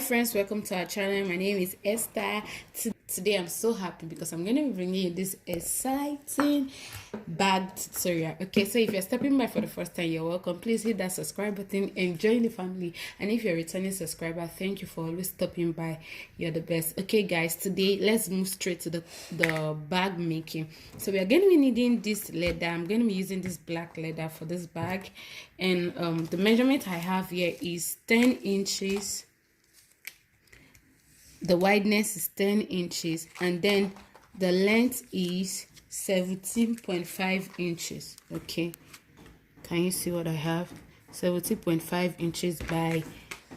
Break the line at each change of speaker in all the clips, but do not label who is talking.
friends, welcome to our channel. My name is Esther. Today I'm so happy because I'm going to be bringing you this exciting bag tutorial. Okay, so if you're stepping by for the first time, you're welcome. Please hit that subscribe button and join the family. And if you're a returning subscriber, thank you for always stopping by. You're the best. Okay guys, today let's move straight to the bag making. So we are going to be needing this leather. I'm going to be using this black leather for this bag, and the measurement I have here is 10 inches. The wideness is 10 inches, and then the length is 17.5 inches. Okay, can you see what I have? 17.5 inches by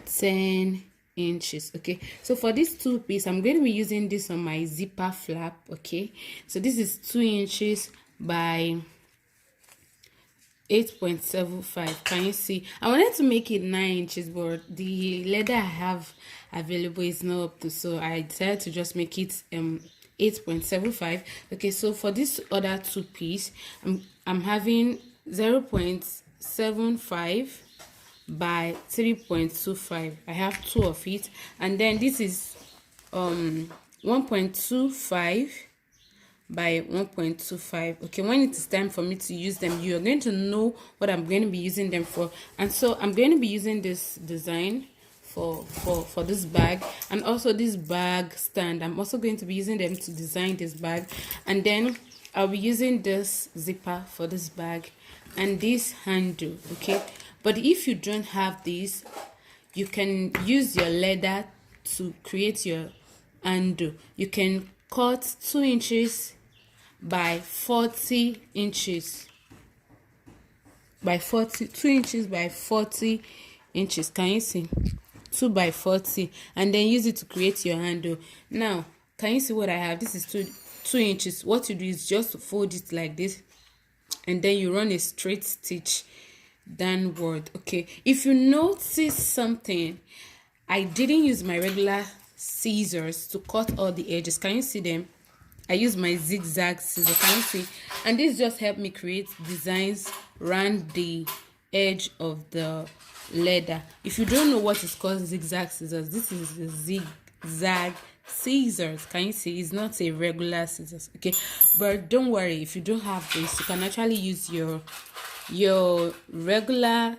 10 inches. Okay, so for this two piece, I'm going to be using this on my zipper flap. Okay, so this is 2 inches by 8.75. Can you see? I wanted to make it 9 inches, but the leather I have available is not up to, so I decided to just make it 8.75. okay, so for this other two piece, I'm having 0.75 by 3.25. I have two of it, and then this is 1.25 by 1.25. okay, when it is time for me to use them, you are going to know what I'm going to be using them for. And so I'm going to be using this design for this bag, and also this bag stand. I'm also going to be using them to design this bag, and then I'll be using this zipper for this bag and this handle. Okay, but if you don't have this, you can use your leather to create your handle. You can cut 2 inches by 40 inches by 2 inches by 40 inches. Can you see? 2 by 40, and then use it to create your handle. Now can you see what I have? This is 2 inches. What you do is just fold it like this, and then you run a straight stitch downward. Okay, if you notice something, I didn't use my regular scissors to cut all the edges. Can you see them? I use my zigzag scissors. Can you see? And this just helped me create designs around the edge of the leather. If you don't know what is called zigzag scissors, this is a zigzag scissors. Can you see? It's not a regular scissors. Okay, but don't worry, if you don't have this, you can actually use your regular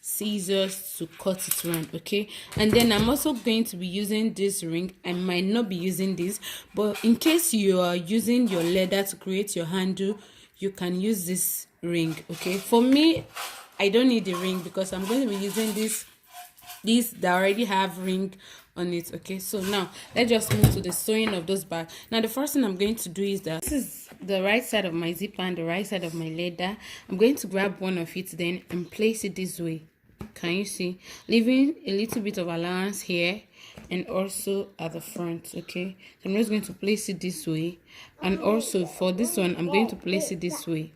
scissors to cut it around. Okay, and then I'm also going to be using this ring. I might not be using this, but in case you are using your leather to create your handle, you can use this ring. Okay, for me, I don't need the ring because I'm going to be using these that already have ring on it. Okay, so now let's just move to the sewing of those bags. Now the first thing I'm going to do is that this is the right side of my zipper and the right side of my leather. I'm going to grab one of it then and place it this way. Can you see? Leaving a little bit of allowance here and also at the front. Okay, so I'm just going to place it this way, and also for this one I'm going to place it this way.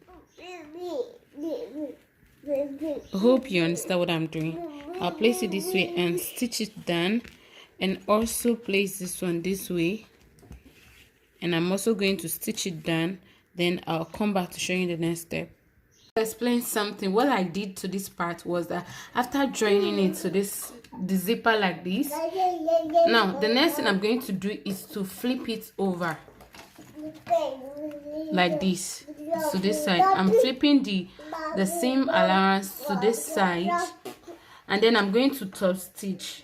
I hope you understand what I'm doing. I'll place it this way and stitch it down, and also place this one this way, and I'm also going to stitch it down. Then I'll come back to show you the next step. To explain something, what I did to this part was that after joining it to the zipper like this, now the next thing I'm going to do is to flip it over like this to this side. I'm flipping the same allowance to this side, and then I'm going to top stitch.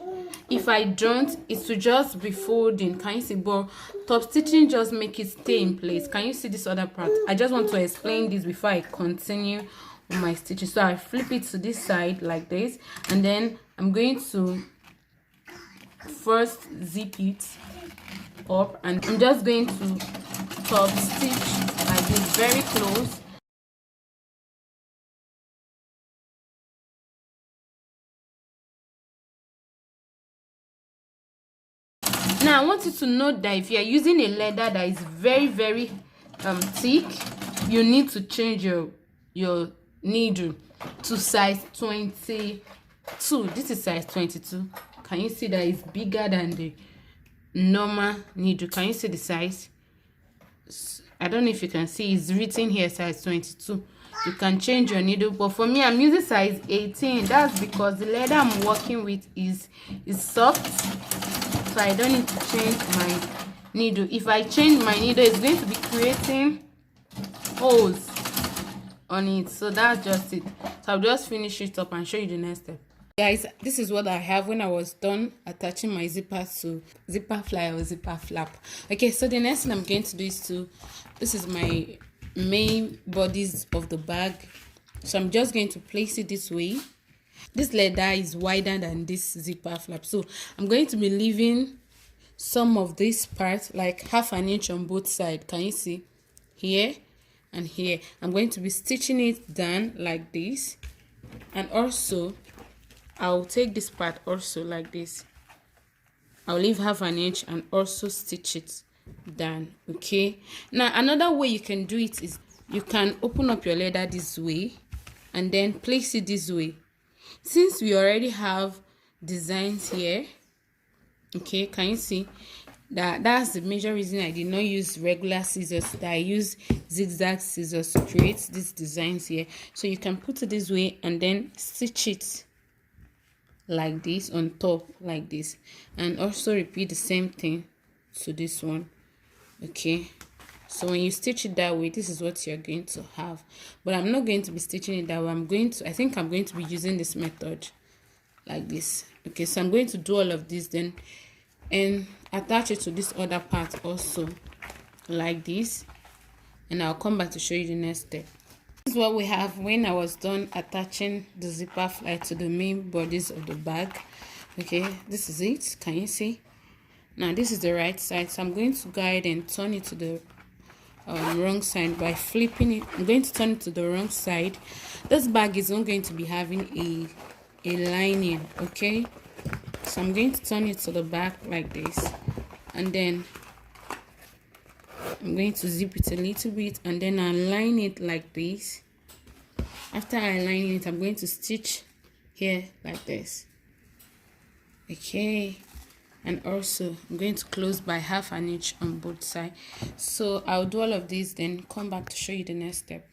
If I don't, it will just be folding. Can you see? But top stitching just make it stay in place. Can you see this other part? I just want to explain this before I continue with my stitches. So I flip it to this side like this, and then I'm going to first zip it up, and I'm just going to top stitch like this, very close. Now I want you to note that if you are using a leather that is very thick, you need to change your needle to size 22. This is size 22. Can you see that it's bigger than the normal needle? Can you see the size? I don't know if you can see, it's written here size 22. You can change your needle, but for me I'm using size 18. That's because the leather I'm working with is soft so I don't need to change my needle. If I change my needle, it's going to be creating holes on it. So that's just it. So I'll just finish it up and show you the next step. Guys, this is what I have when I was done attaching my zipper to zipper fly or zipper flap. Okay, so the next thing I'm going to do is this is my main bodies of the bag. So I'm just going to place it this way. This leather is wider than this zipper flap, so I'm going to be leaving some of this part, like half an inch on both sides. Can you see? Here and here. I'm going to be stitching it down like this, and also I'll take this part also like this. I'll leave half an inch and also stitch it down. Okay, now another way you can do it is you can open up your leather this way and then place it this way. Since we already have designs here, okay, can you see that? That's the major reason I did not use regular scissors, that I use zigzag scissors to create these designs here. So you can put it this way and then stitch it like this on top like this, and also repeat the same thing to this one. Okay, so when you stitch it that way, this is what you're going to have. But I'm not going to be stitching it that way. I think I'm going to be using this method like this. Okay, so I'm going to do all of this then and attach it to this other part also like this, and I'll come back to show you the next step. This is what we have when I was done attaching the zipper fly to the main bodies of the bag. Okay, this is it. Can you see? Now this is the right side, so I'm going to go ahead and turn it to the wrong side by flipping it. I'm going to turn it to the wrong side. This bag is not going to be having a lining. Okay, so I'm going to turn it to the back like this, and then I'm going to zip it a little bit and then align it like this. After aligning it, I'm going to stitch here like this. Okay, and also I'm going to close by half an inch on both sides. So I'll do all of this, then come back to show you the next step.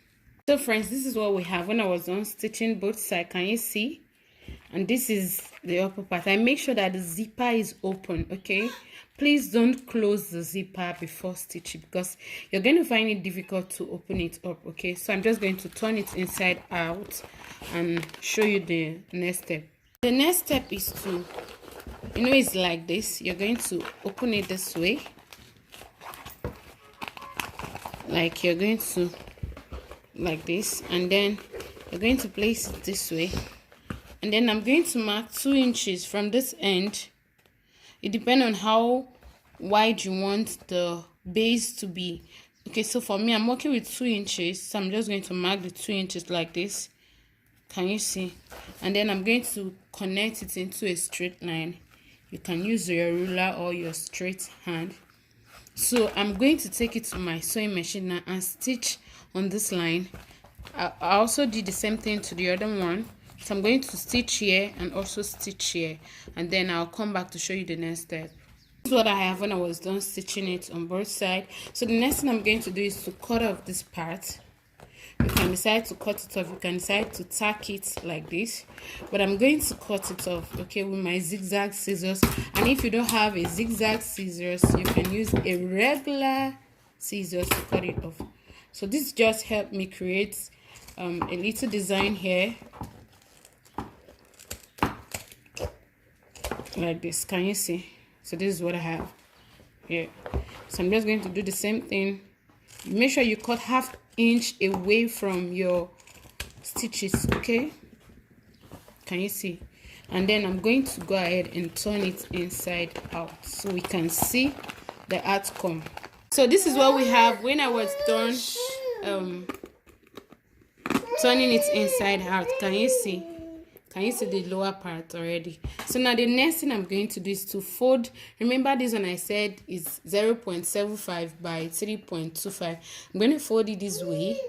So friends, this is what we have when I was done stitching both sides. Can you see? And this is the upper part. I make sure that the zipper is open. Okay, please don't close the zipper before stitching, because you're going to find it difficult to open it up. Okay, so I'm just going to turn it inside out and show you the next step. The next step is to, it's like this. You're going to open it this way, like you're going to like this, and then you're going to place it this way. And then I'm going to mark 2 inches from this end. It depends on how wide you want the base to be. Okay, so for me, I'm working with 2 inches. So I'm just going to mark the 2 inches like this. Can you see? And then I'm going to connect it into a straight line. You can use your ruler or your straight hand. So I'm going to take it to my sewing machine now and stitch on this line. I also did the same thing to the other one. So I'm going to stitch here and also stitch here, and then I'll come back to show you the next step. This is what I have when I was done stitching it on both sides. So the next thing I'm going to do is to cut off this part. You can decide to cut it off. You can decide to tack it like this, but I'm going to cut it off, okay, with my zigzag scissors. And if you don't have a zigzag scissors, you can use a regular scissors to cut it off. So this just helped me create a little design here like this. Can you see? So this is what I have here. So I'm just going to do the same thing. Make sure you cut half inch away from your stitches. Okay, can you see? And then I'm going to go ahead and turn it inside out so we can see the outcome. So this is what we have when I was done turning it inside out. Can you see? Can you see the lower part already? So now the next thing I'm going to do is to fold. Remember this one I said is 0.75 by 3.25. I'm going to fold it this way,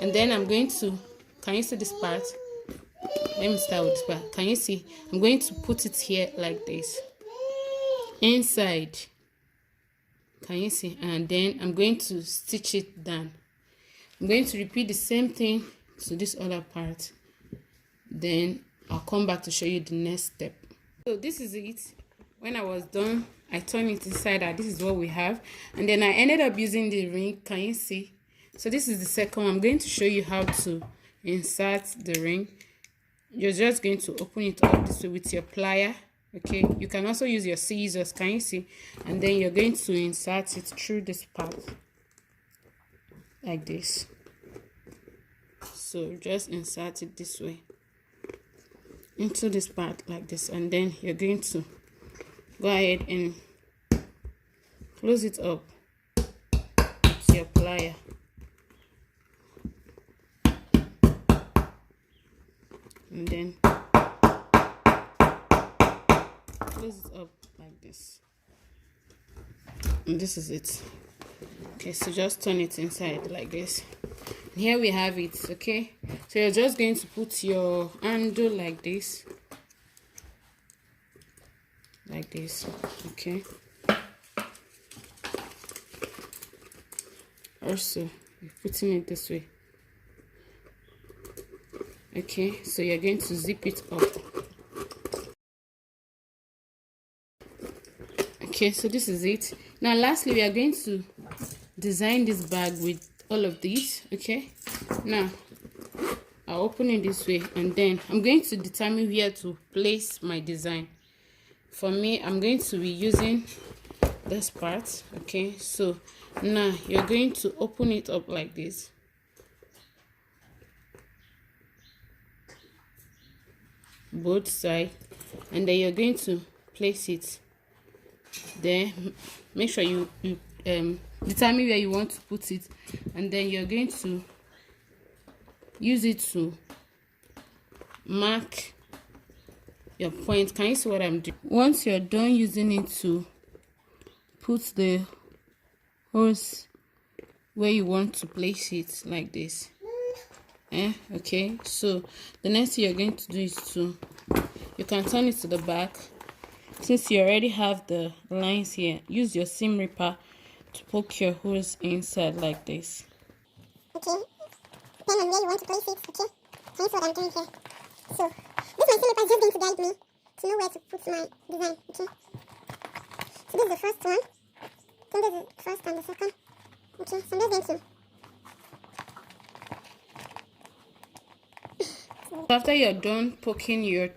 and then I'm going to, can you see this part? Let me start with this part. Can you see? I'm going to put it here like this inside. Can you see? And then I'm going to stitch it down. I'm going to repeat the same thing to this other part. Then I'll come back to show you the next step. So this is it when I was done I turn it inside out. This is what we have. And then I ended up using the ring. Can you see? So this is the second one. I'm going to show you how to insert the ring. You're just going to open it up this way with your plier. Okay, you can also use your scissors. Can you see? And then you're going to insert it through this part like this. So just insert it this way into this part like this, and then you're going to go ahead and close it up with your plier. And then close it up like this. And this is it. Okay, so just turn it inside like this. And here we have it. Okay, so you're just going to put your handle like this. Like this. Okay. Also, you're putting it this way. Okay, so you're going to zip it up. Okay, so this is it. Now lastly, we are going to design this bag with all of these. Okay, now I'll open it this way, and then I'm going to determine where to place my design. For me, I'm going to be using this part. Okay, so now you're going to open it up like this. Both sides, and then you're going to place it there. Make sure you determine where you want to put it, and then you're going to use it to mark your point. Can you see what I'm doing? Once you're done using it to put the holes where you want to place it like this. Okay, so the next thing you're going to do is you can turn it to the back. Since you already have the lines here, use your seam ripper to poke your holes inside like this.
Okay, depending on where you want to place it. Okay, can you see what I'm doing here? So this my seam ripper is just going to guide me to know where to put my design. Okay, so this is the first one. Then there's the first and the second. Okay, so I'm just going to.
After you're done poking your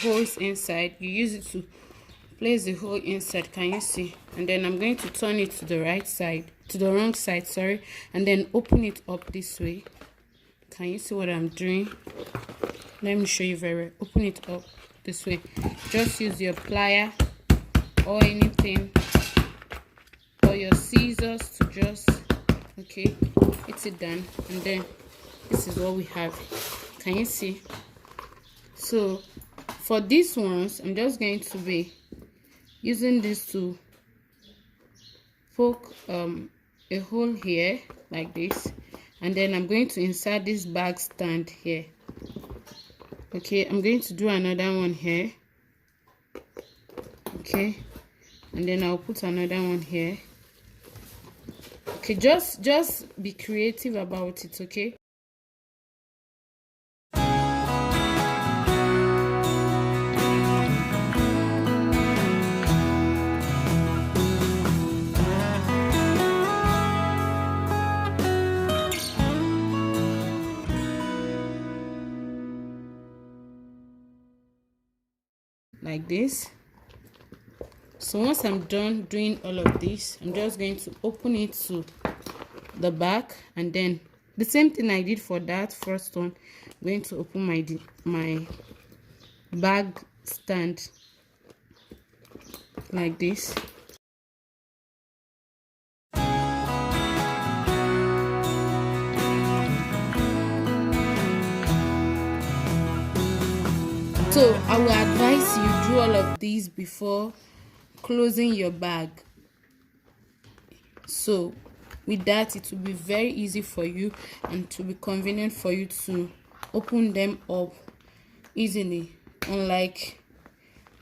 holes inside, you use it to place the hole inside. Can you see? And then I'm going to turn it to the right side, to the wrong side, sorry, and then open it up this way. Can you see what I'm doing? Let me show you very well. Open it up this way. Just use your plier or anything, or your scissors to just hit it down, and then this is what we have. Can you see? So for these ones, I'm just going to be using this to poke a hole here like this, and then I'm going to insert this bag stand here. Okay, I'm going to do another one here. Okay, and then I'll put another one here. Okay, just be creative about it. Okay. Like this. So once I'm done doing all of this, I'm just going to open it to the back, and then the same thing I did for that first one. I'm going to open my bag stand like this. So I will advise you do all of these before closing your bag. So with that, it will be very easy for you and to be convenient for you to open them up easily, unlike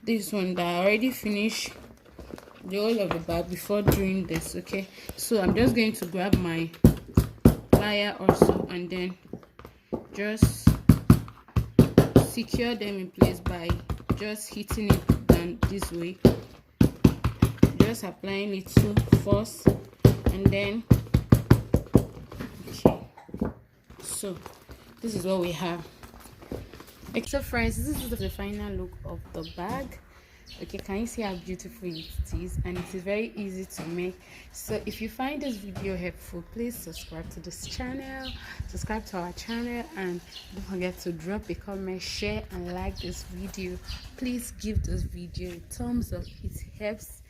this one that I already finished the whole of the bag before doing this. Okay, so I'm just going to grab my plier also, and then just secure them in place by just hitting it down this way. just applying it to first, and then okay, so this is what we have. Okay, so friends, this is the final look of the bag. Okay, can you see how beautiful it is? And it is very easy to make. So if you find this video helpful, please subscribe to this channel, subscribe to our channel, and don't forget to drop a comment, share, and like this video. Please give this video a thumbs up. It helps,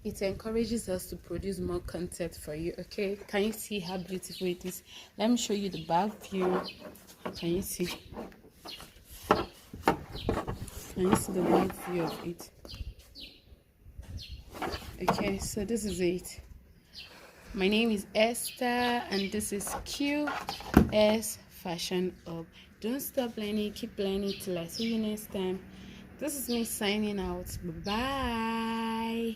it encourages us to produce more content for you. Okay, can you see how beautiful it is? Let me show you the back view. Can you see? Can you see the back view of it? Okay, so this is it. My name is Esther, and this is Q-Est Fashion Hub. Don't stop learning, keep learning till I see you next time. This is me signing out. Bye bye.